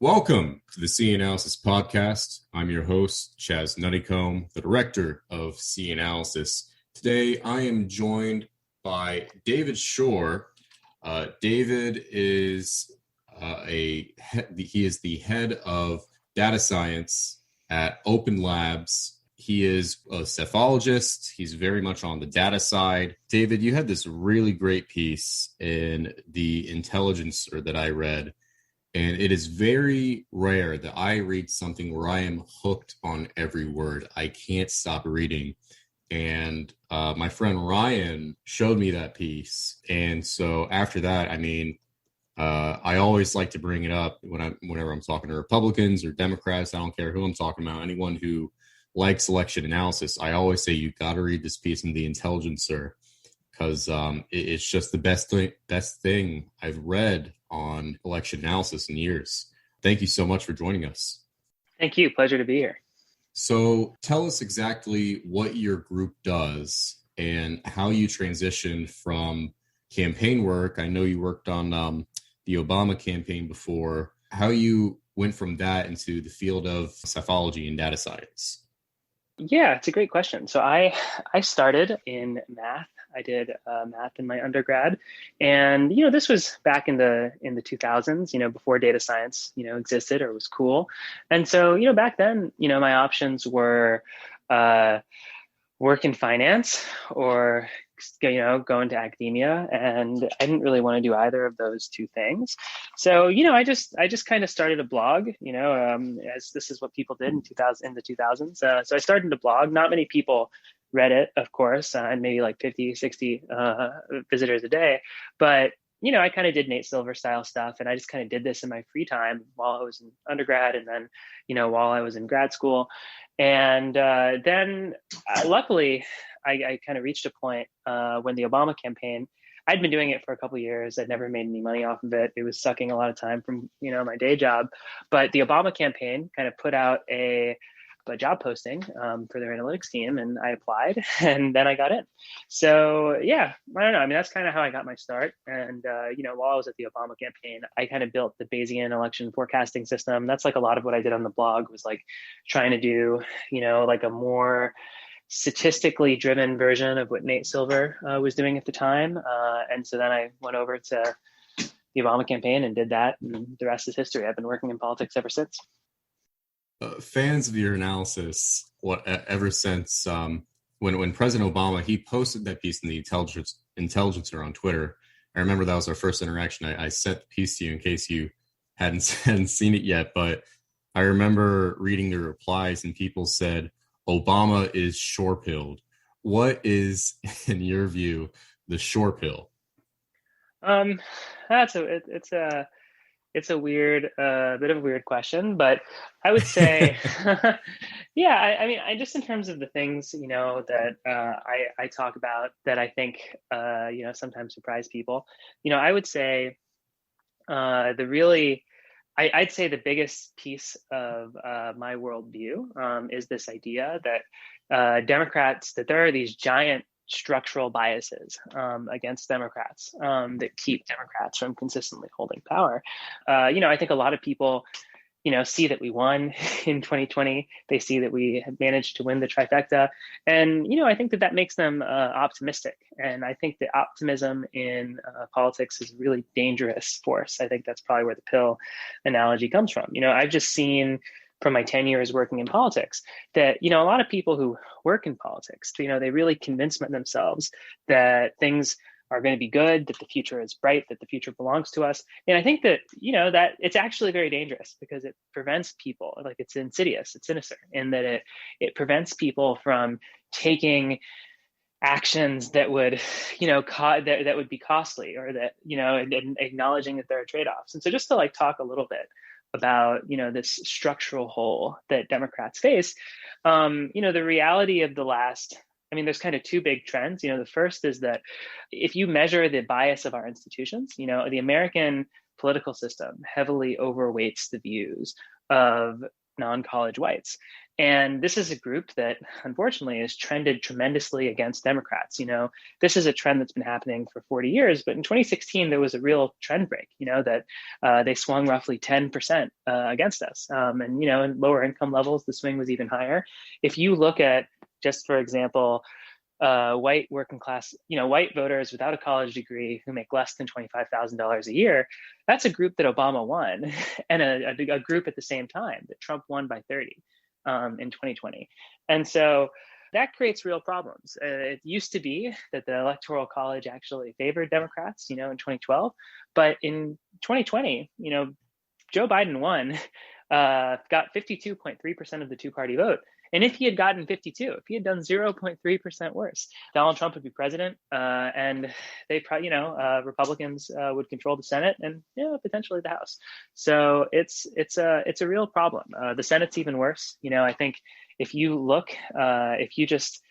Welcome to the C Analysis Podcast. I'm your host, Chaz Nuttycombe, the director of C Analysis. Today, I am joined by David Shor. David is he is the head of data science at Open Labs. He is a cephalogist. He's very much on the data side. David, you had this really great piece in the Intelligencer that I read. And it is very rare that I read something where I am hooked on every word. I can't stop reading. And my friend Ryan showed me that piece. And so after that, I always like to bring it up whenever I'm talking to Republicans or Democrats. I don't care who I'm talking about. Anyone who likes election analysis, I always say you got to read this piece in the Intelligencer because it's just the best thing I've read on election analysis in years. Thank you so much for joining us. Thank you. Pleasure to be here. So tell us exactly what your group does and how you transitioned from campaign work. I know you worked on the Obama campaign before, how you went from that into the field of psephology and data science. Yeah, it's a great question. So I started in math. I did math in my undergrad, and this was back in the 2000s. Before data science existed or was cool, and so back then my options were work in finance or go into academia, and I didn't really want to do either of those two things. So I just kind of started a blog, as this is what people did in the 2000s. So I started a blog. Not many people read it, of course, and maybe like 50, 60 visitors a day. But I kind of did Nate Silver style stuff, and I just kind of did this in my free time while I was in undergrad, and then while I was in grad school. And then luckily, I kind of reached a point when the Obama campaign, I'd been doing it for a couple of years. I'd never made any money off of it. It was sucking a lot of time from my day job. But the Obama campaign kind of put out a job posting for their analytics team, and I applied, and then I got in. So yeah, I don't know. That's kind of how I got my start. And while I was at the Obama campaign, I kind of built the Bayesian election forecasting system. That's like a lot of what I did on the blog was like trying to do like a more statistically driven version of what Nate Silver was doing at the time. And so then I went over to the Obama campaign and did that, and the rest is history. I've been working in politics ever since. Fans of your analysis, ever since when President Obama, he posted that piece in the Intelligencer on Twitter. I remember that was our first interaction. I sent the piece to you in case you hadn't seen it yet, but I remember reading the replies and people said, Obama is shore-pilled. What is, in your view, the shore pill? It's a weird, bit of a weird question, but I would say, yeah, I just in terms of the things, that I talk about that I think, sometimes surprise people, I would say I'd say the biggest piece of my worldview is this idea that that there are these giant structural biases against Democrats that keep Democrats from consistently holding power. I think a lot of people, see that we won in 2020. They see that we had managed to win the trifecta. And, I think that makes them optimistic. And I think that optimism in politics is a really dangerous force. I think that's probably where the pill analogy comes from. I've just seen from my 10 years working in politics that, a lot of people who work in politics, they really convince themselves that things are going to be good, that the future is bright, that the future belongs to us. And I think that, that it's actually very dangerous because it prevents people, like it's insidious, it's sinister, in that it prevents people from taking actions that would, that would be costly, or that, and acknowledging that there are trade-offs. And so just to talk a little bit about, this structural hole that Democrats face, the reality of the last, there's kind of two big trends. The first is that if you measure the bias of our institutions, the American political system heavily overweights the views of non-college whites. And this is a group that unfortunately has trended tremendously against Democrats. This is a trend that's been happening for 40 years, but in 2016, there was a real trend break, that they swung roughly 10% against us. And, in lower income levels, the swing was even higher. If you look at, just for example, white working class, white voters without a college degree who make less than $25,000 a year, that's a group that Obama won, and a group at the same time that Trump won by 30 in 2020. And so that creates real problems. It used to be that the Electoral College actually favored Democrats, in 2012, but in 2020, Joe Biden won, got 52.3% of the two-party vote. And if he had gotten 52, if he had done 0.3% worse, Donald Trump would be president, and they probably, Republicans would control the Senate and potentially the House. So it's a real problem. The Senate's even worse. I think if you look, if you just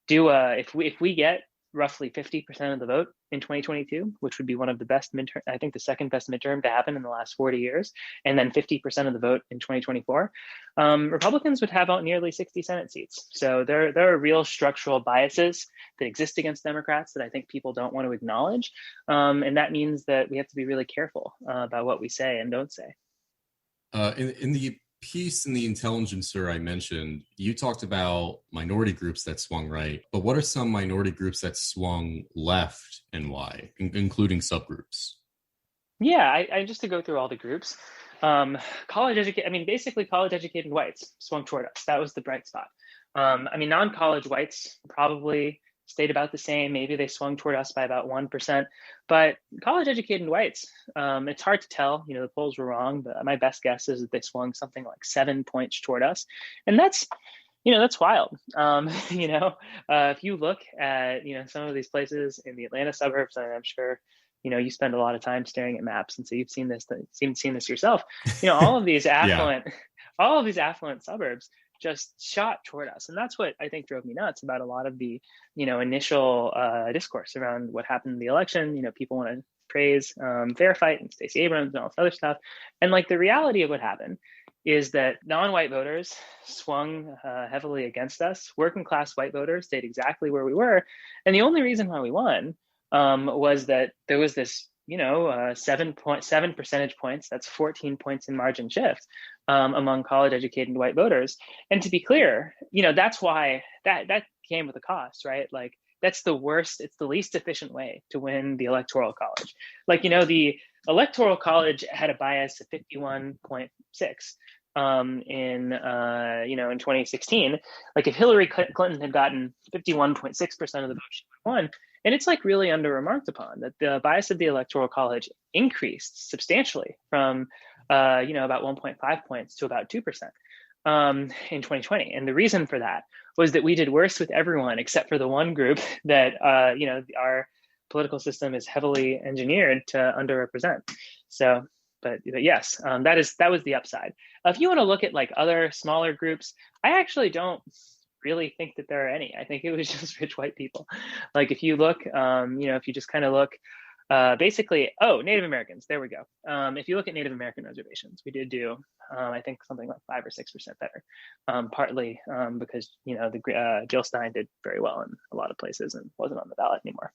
do if we get roughly 50% of the vote in 2022, which would be one of the best midterm, I think the second best midterm to happen in the last 40 years, and then 50% of the vote in 2024, Republicans would have out nearly 60 Senate seats. So there are real structural biases that exist against Democrats that I think people don't want to acknowledge. And that means that we have to be really careful about what we say and don't say. In the piece in the Intelligencer I mentioned, you talked about minority groups that swung right, but what are some minority groups that swung left and why, including subgroups? Yeah, I just to go through all the groups, college educated whites swung toward us. That was the bright spot. Non-college whites probably stayed about the same. Maybe they swung toward us by about 1%, but college educated whites, it's hard to tell. The polls were wrong, but my best guess is that they swung something like 7 points toward us. And that's wild. If you look at, some of these places in the Atlanta suburbs, and I'm sure, you spend a lot of time staring at maps. And so you've seen this yourself, all of these affluent, all of these affluent suburbs just shot toward us. And that's what I think drove me nuts about a lot of the, initial discourse around what happened in the election. People want to praise Fair Fight and Stacey Abrams and all this other stuff. And the reality of what happened is that non-white voters swung heavily against us. Working class white voters stayed exactly where we were. And the only reason why we won was that there was this 7.7 percentage points, that's 14 points in margin shift among college educated white voters. And to be clear, that's why that came with a cost, right? That's the worst, it's the least efficient way to win the Electoral College. The Electoral College had a bias of 51.6 in 2016. If Hillary Clinton had gotten 51.6% of the vote, she would have won. And it's really under remarked upon that the bias of the Electoral College increased substantially from about 1.5 points to about 2% in 2020. And the reason for that was that we did worse with everyone except for the one group that our political system is heavily engineered to underrepresent. So, but yes, that was the upside. If you want to look at other smaller groups, I actually don't really think that there are any. I think it was just rich white people. If you look, if you just kind of look, Native Americans, there we go. If you look at Native American reservations, we did do, I think something like 5 or 6% better, partly because, Jill Stein did very well in a lot of places and wasn't on the ballot anymore.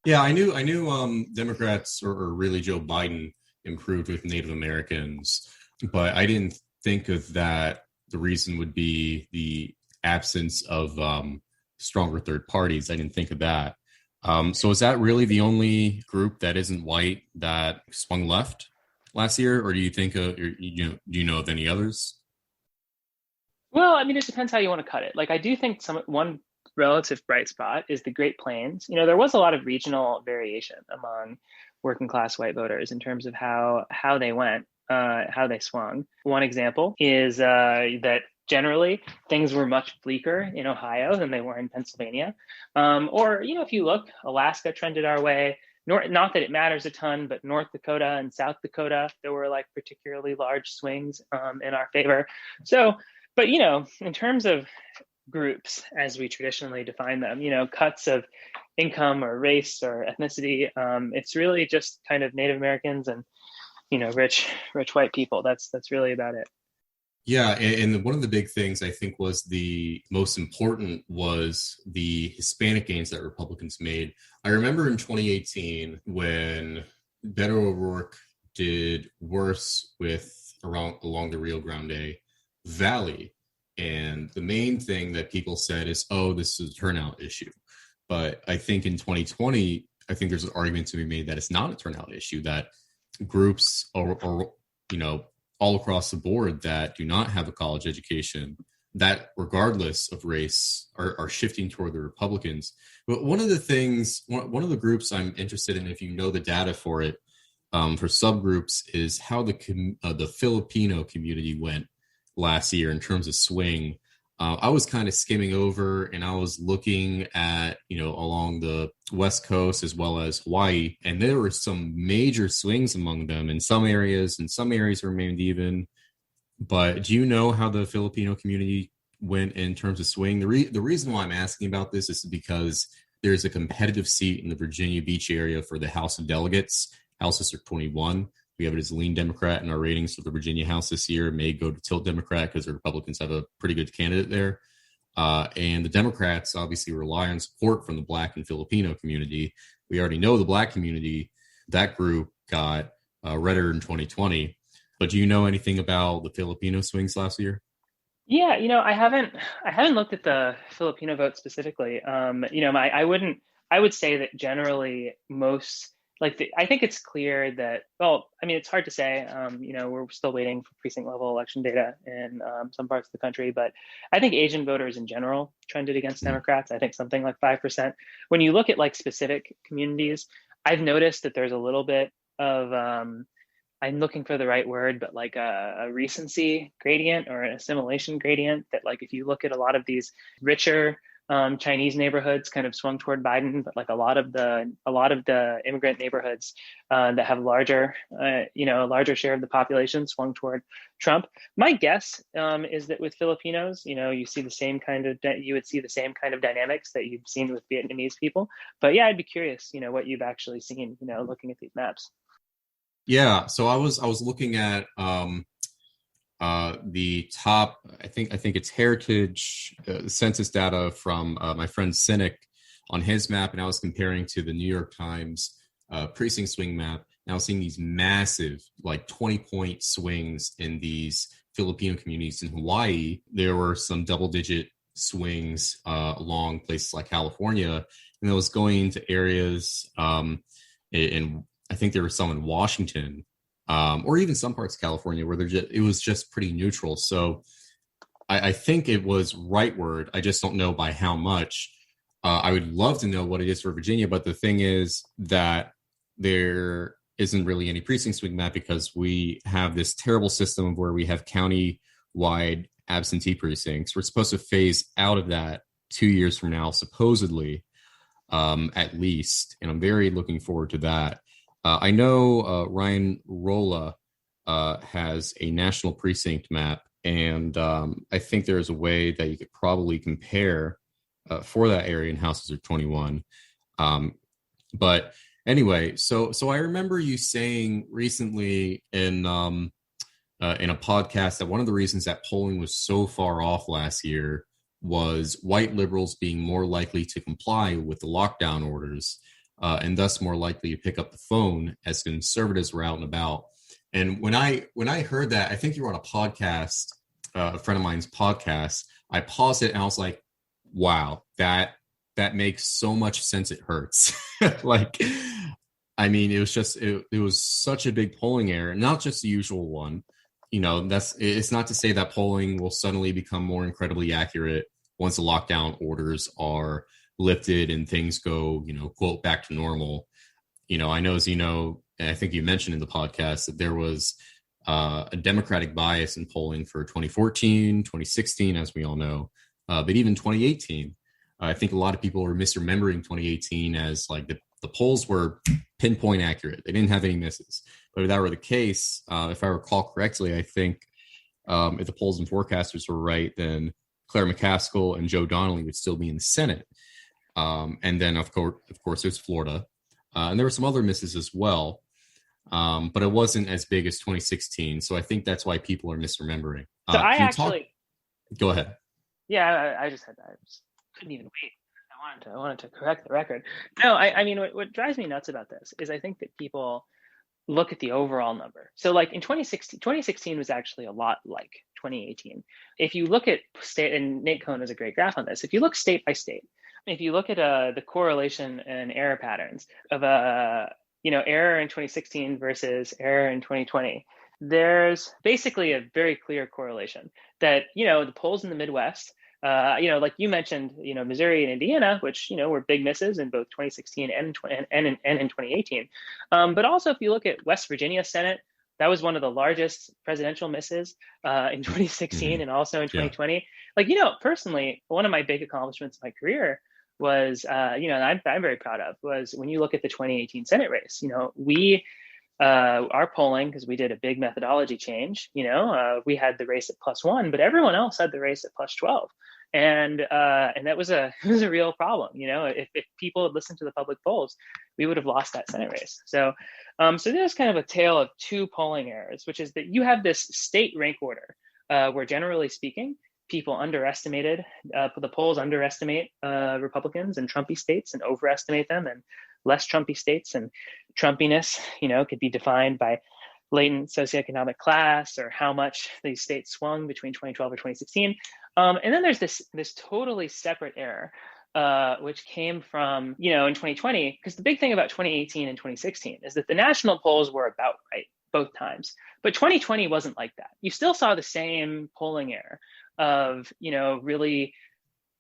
Yeah, I knew Democrats or really Joe Biden improved with Native Americans, but I didn't think of that. The reason would be the absence of stronger third parties. I didn't think of that. So is that really the only group that isn't white that swung left last year, or do you think do you know of any others? Well, it depends how you want to cut it. I do think one relative bright spot is the Great Plains. There was a lot of regional variation among working class white voters in terms of how they went, how they swung. One example is that generally things were much bleaker in Ohio than they were in Pennsylvania. If you look, Alaska trended our way. Not that it matters a ton, but North Dakota and South Dakota, there were particularly large swings in our favor. So, but in terms of groups as we traditionally define them, cuts of income or race or ethnicity, it's really just kind of Native Americans and rich white people. That's really about it. Yeah, and one of the big things I think was the most important was the Hispanic gains that Republicans made. I remember in 2018 when Beto O'Rourke did worse with around along the Rio Grande Valley, and the main thing that people said is, "Oh, this is a turnout issue." But I think in 2020, I think there's an argument to be made that it's not a turnout issue. That groups or you know all across the board that do not have a college education, that regardless of race are shifting toward the Republicans. But one of the things, one of the groups I'm interested in, if you know the data for it, for subgroups, is how the Filipino community went last year in terms of swing. I was kind of skimming over and I was looking at, along the West Coast as well as Hawaii, and there were some major swings among them in some areas, and some areas remained even. But do you know how the Filipino community went in terms of swing? The reason why I'm asking about this is because there's a competitive seat in the Virginia Beach area for the House of Delegates, House District 21. We have it as a lean Democrat, and our ratings for the Virginia House this year may go to tilt Democrat because the Republicans have a pretty good candidate there. And the Democrats obviously rely on support from the Black and Filipino community. We already know the Black community, that group got redder in 2020. But do you know anything about the Filipino swings last year? Yeah, I haven't looked at the Filipino vote specifically. I would say that generally most, I think it's clear that, well, I mean, it's hard to say. We're still waiting for precinct level election data in some parts of the country, but I think Asian voters in general trended against Democrats. I think something like 5%. When you look at like specific communities, I've noticed that there's a little bit of I'm looking for the right word, but like a recency gradient or an assimilation gradient, that like if you look at a lot of these richer Chinese neighborhoods kind of swung toward Biden, but like a lot of the immigrant neighborhoods that have a larger share of the population swung toward Trump. My guess is that with Filipinos, you see you would see the same kind of dynamics that you've seen with Vietnamese people. But yeah, I'd be curious, what you've actually seen, looking at these maps. Yeah, so I was looking at the top. I think it's Heritage census data from my friend Cynic on his map, and I was comparing to the New York Times precinct swing map. And I was seeing these massive, like 20-point swings in these Filipino communities in Hawaii. There were some double-digit swings along places like California, and I was going to areas in I think there was some in Washington, or even some parts of California where it was just pretty neutral. So I think it was rightward. I just don't know by how much. I would love to know what it is for Virginia, but the thing is that there isn't really any precinct swing map because we have this terrible system of where we have county-wide absentee precincts. We're supposed to phase out of that 2 years from now, supposedly, at least, and I'm very looking forward to that. I know Ryan Rolla has a national precinct map, and I think there's a way that you could probably compare for that area in House District 21. But anyway, so I remember you saying recently in a podcast that one of the reasons that polling was so far off last year was white liberals being more likely to comply with the lockdown orders. And thus more likely to pick up the phone as conservatives were out and about. And when I heard that, I think you were on a podcast, a friend of mine's podcast. I paused it and I was like, "Wow, that makes so much sense. It hurts." Like, I mean, it was such a big polling error, not just the usual one. It's not to say that polling will suddenly become more incredibly accurate once the lockdown orders are lifted and things go, quote, back to normal. I know, as you know, and I think you mentioned in the podcast that there was a Democratic bias in polling for 2014, 2016, as we all know, but even 2018. I think a lot of people are misremembering 2018 as like the polls were pinpoint accurate. They didn't have any misses. But if that were the case, if I recall correctly, I think if the polls and forecasters were right, then Claire McCaskill and Joe Donnelly would still be in the Senate. And then, of course, there's Florida. And there were some other misses as well. but it wasn't as big as 2016. So I think that's why people are misremembering. So I Can you actually, go ahead. yeah, I just had that. I just couldn't even wait. I wanted to correct the record. No, I mean, what drives me nuts about this is I think that people look at the overall number. So like in 2016 was actually a lot like 2018. If you look at state, and Nate Cohn has a great graph on this, if you look state by state, if you look at the correlation and error patterns of error in 2016 versus error in 2020, there's basically a very clear correlation that, the polls in the Midwest, like you mentioned, Missouri and Indiana, which, were big misses in both 2016 and in 2018. But also, if you look at West Virginia Senate, that was one of the largest presidential misses in 2016 and also in 2020. Yeah. Like, personally, one of my big accomplishments in my career was, I'm very proud of, was when you look at the 2018 Senate race. We our polling, because we did a big methodology change, we had the race at +1, but everyone else had the race at +12. And that was it was a real problem. If people had listened to the public polls, we would have lost that Senate race. So there's kind of a tale of two polling errors, which is that you have this state rank order where, generally speaking, people underestimated, the polls underestimate Republicans and Trumpy states and overestimate them, and less Trumpy states. And Trumpiness, could be defined by latent socioeconomic class or how much these states swung between 2012 or 2016. And then there's this totally separate error, which came from, in 2020, because the big thing about 2018 and 2016 is that the national polls were about right both times. But 2020 wasn't like that. You still saw the same polling error of, really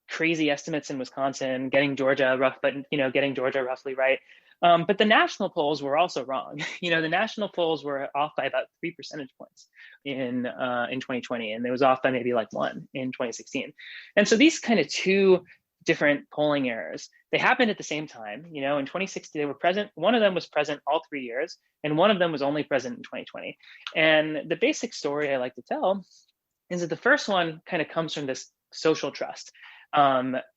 crazy estimates in Wisconsin, getting Georgia roughly right. But the national polls were also wrong. The national polls were off by about 3 percentage points in 2020, and it was off by maybe like 1 in 2016. And so these kind of two different polling errors, they happened at the same time. In 2016, they were present. One of them was present all 3 years, and one of them was only present in 2020. And the basic story I like to tell is that the first one kind of comes from this social trust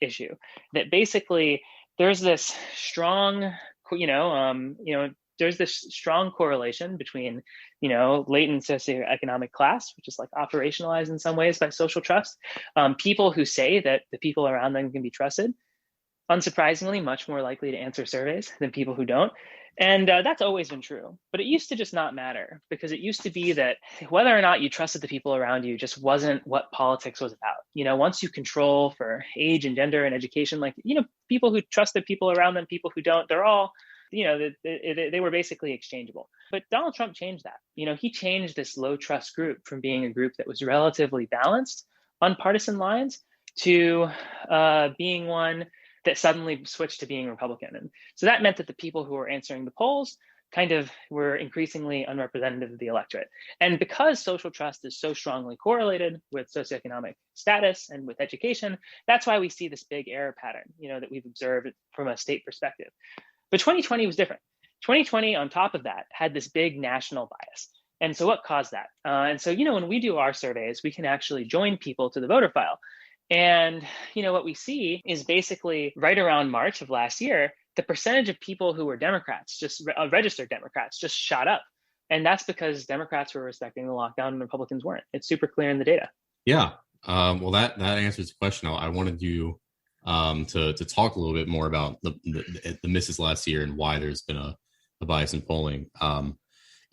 issue, that basically there's this strong, there's this strong correlation between, latent socioeconomic class, which is like operationalized in some ways by social trust. People who say that the people around them can be trusted, unsurprisingly, much more likely to answer surveys than people who don't. And that's always been true. But it used to just not matter, because it used to be that whether or not you trusted the people around you just wasn't what politics was about. Once you control for age and gender and education, like, people who trust the people around them, people who don't, they're all, they were basically exchangeable. But Donald Trump changed that. He changed this low trust group from being a group that was relatively balanced on partisan lines to being one that suddenly switched to being Republican. And so that meant that the people who were answering the polls kind of were increasingly unrepresentative of the electorate. And because social trust is so strongly correlated with socioeconomic status and with education, that's why we see this big error pattern, that we've observed from a state perspective. But 2020 was different. 2020, on top of that, had this big national bias. And so what caused that? And so, when we do our surveys, we can actually join people to the voter file. And, what we see is basically right around March of last year, the percentage of people who were Democrats, just registered Democrats, just shot up. And that's because Democrats were respecting the lockdown and Republicans weren't. It's super clear in the data. Yeah. Well, that answers the question. I wanted you to talk a little bit more about the misses last year and why there's been a bias in polling.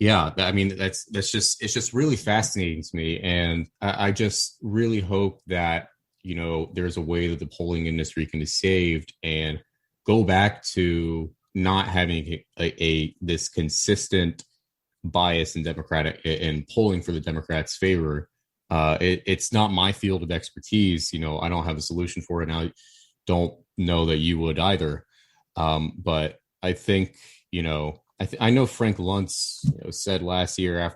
It's just really fascinating to me. And I just really hope that, there's a way that the polling industry can be saved and go back to not having this consistent bias in Democratic and polling for the Democrats' favor. It's not my field of expertise. I don't have a solution for it, and I don't know that you would either. But I think, I know Frank Luntz said last year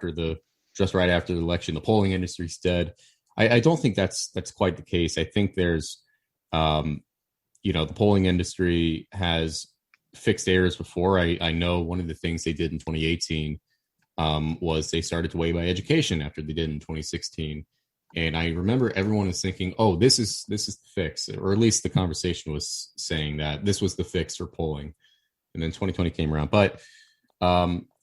just right after the election, the polling industry's dead. I don't think that's quite the case. I think there's, the polling industry has fixed errors before. I know one of the things they did in 2018 was they started to weigh by education after they did in 2016. And I remember everyone was thinking, oh, this is the fix, or at least the conversation was saying that this was the fix for polling. And then 2020 came around. But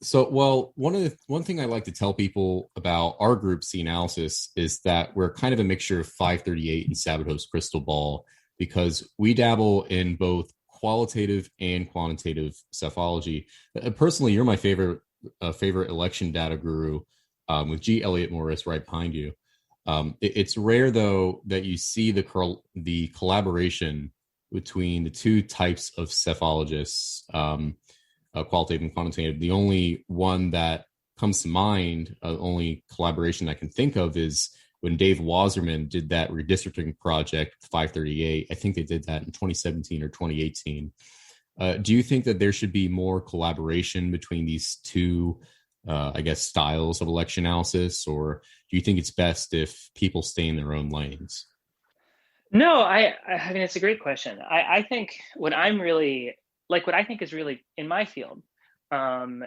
So, well, one thing I like to tell people about our group C analysis is that we're kind of a mixture of 538 and Sabatos crystal ball because we dabble in both qualitative and quantitative cephology. Personally, you're my favorite election data guru, with G. Elliott Morris right behind you. It's rare though that you see the collaboration between the two types of cephologists. Qualitative and quantitative. The only one that comes to mind, only collaboration I can think of is when Dave Wasserman did that redistricting project, 538. I think they did that in 2017 or 2018. Do you think that there should be more collaboration between these two, I guess, styles of election analysis, or do you think it's best if people stay in their own lanes? No, I mean, it's a great question. I think what I'm really what I think is really in my field, um,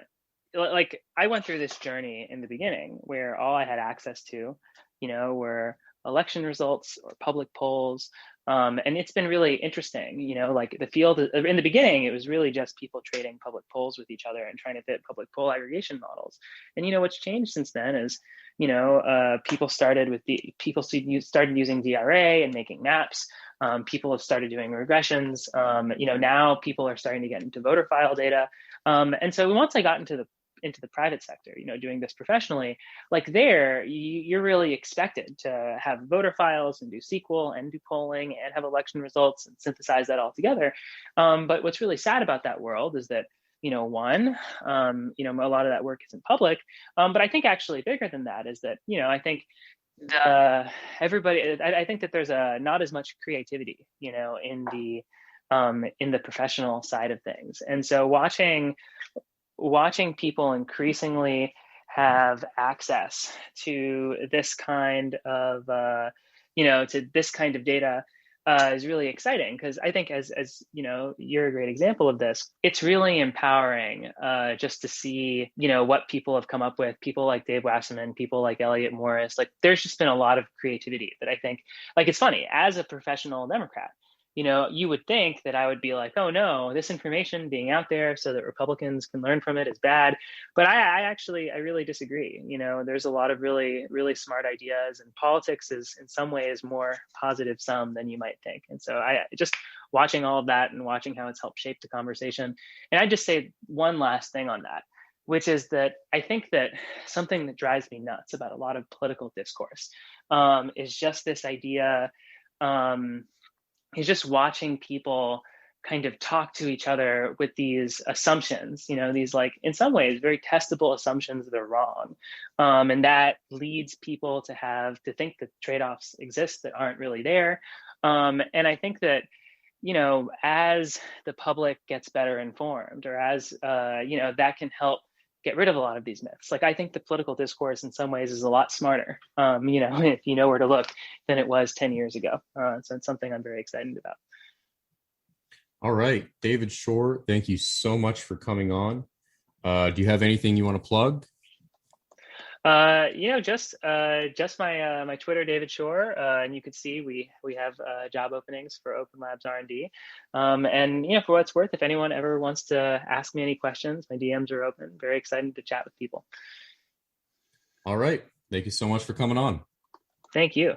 like I went through this journey in the beginning where all I had access to, were election results or public polls. And it's been really interesting, like the field in the beginning, it was really just people trading public polls with each other and trying to fit public poll aggregation models. And, what's changed since then is, people started using DRA and making maps. People have started doing regressions. Now people are starting to get into voter file data. And so once I got into the private sector, doing this professionally, like there, you're really expected to have voter files and do SQL and do polling and have election results and synthesize that all together. But what's really sad about that world is that, one, a lot of that work isn't public. But I think actually bigger than that is that, I think I think that there's not as much creativity, in the professional side of things. And so watching people increasingly have access to this kind of data is really exciting, because I think as you're a great example of this. It's really empowering just to see what people have come up with. People like Dave Wasserman, people like Elliott Morris. Like there's just been a lot of creativity that I think, like, it's funny, as a professional Democrat, you would think that I would be like, oh no, this information being out there so that Republicans can learn from it is bad. But I really disagree. There's a lot of really, really smart ideas, and politics is in some ways more positive sum than you might think. And so I just watching all of that and watching how it's helped shape the conversation. And I just say one last thing on that, which is that I think that something that drives me nuts about a lot of political discourse is just this idea, is just watching people kind of talk to each other with these assumptions, these, like, in some ways very testable assumptions that are wrong. And that leads people to think that trade-offs exist that aren't really there. And I think that, as the public gets better informed, or as, that can help get rid of a lot of these myths. Like, I think the political discourse in some ways is a lot smarter, if you know where to look, than it was 10 years ago. So it's something I'm very excited about. All right, David Shor, thank you so much for coming on. Do you have anything you want to plug? Just my Twitter, David Shor, and you can see we have job openings for Open Labs R&D. And for what it's worth, if anyone ever wants to ask me any questions, my DMs are open. Very excited to chat with people. All right, thank you so much for coming on. Thank you.